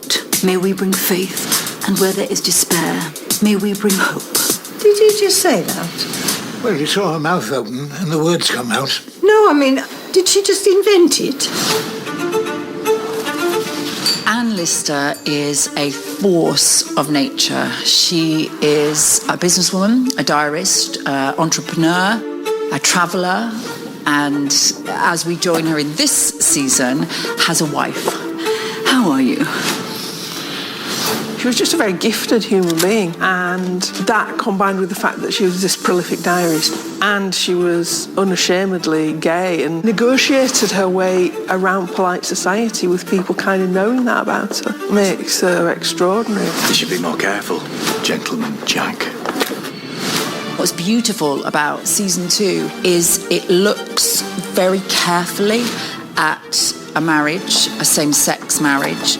doubt, may we bring faith, and where there is despair, may we bring hope. Did you just say that? Well, you saw her mouth open and the words come out. No, I mean, did she just invent it? Anne Lister is a force of nature. She is a businesswoman, a diarist, entrepreneur, a traveller, and as we join her in this season, has a wife. How are you? She was just a very gifted human being, and that combined with the fact that she was this prolific diarist and she was unashamedly gay and negotiated her way around polite society with people kind of knowing that about her makes her extraordinary. You should be more careful, Gentleman Jack. What's beautiful about season 2 is it looks very carefully at a marriage, a same-sex marriage,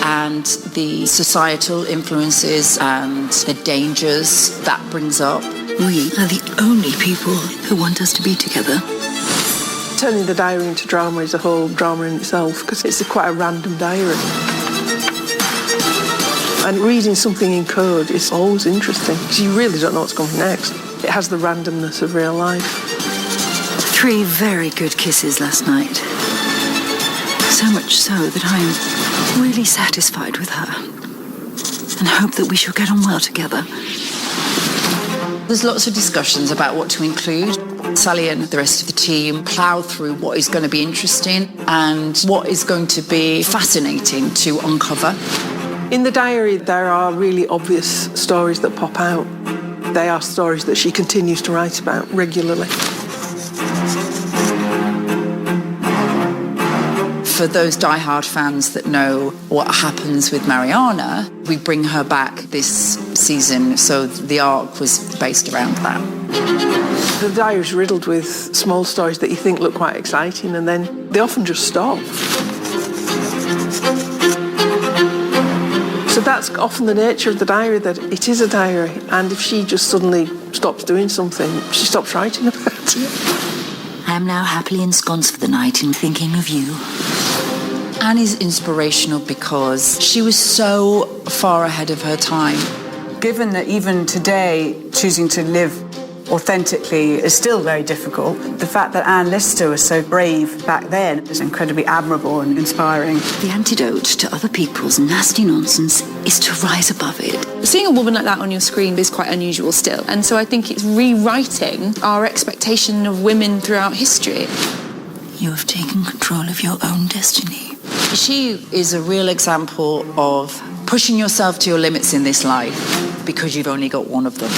and the societal influences and the dangers that brings up. We are the only people who want us to be together. Turning the diary into drama is a whole drama in itself because it's quite a random diary. And reading something in code is always interesting because you really don't know what's coming next. It has the randomness of real life. 3 very good kisses last night. So much so that I am really satisfied with her and hope that we shall get on well together. There's lots of discussions about what to include. Sally and the rest of the team plough through what is going to be interesting and what is going to be fascinating to uncover. In the diary, there are really obvious stories that pop out. They are stories that she continues to write about regularly. For those die-hard fans that know what happens with Mariana, we bring her back this season, so the arc was based around that. The diary is riddled with small stories that you think look quite exciting, and then they often just stop. So that's often the nature of the diary, that it is a diary, and if she just suddenly stops doing something, she stops writing about it. I am now happily ensconced for the night in thinking of you. Anne is inspirational because she was so far ahead of her time. Given that even today, choosing to live authentically is still very difficult, the fact that Anne Lister was so brave back then is incredibly admirable and inspiring. The antidote to other people's nasty nonsense is to rise above it. Seeing a woman like that on your screen is quite unusual still, and so I think it's rewriting our expectation of women throughout history. You have taken control of your own destiny. She is a real example of pushing yourself to your limits in this life because you've only got one of them.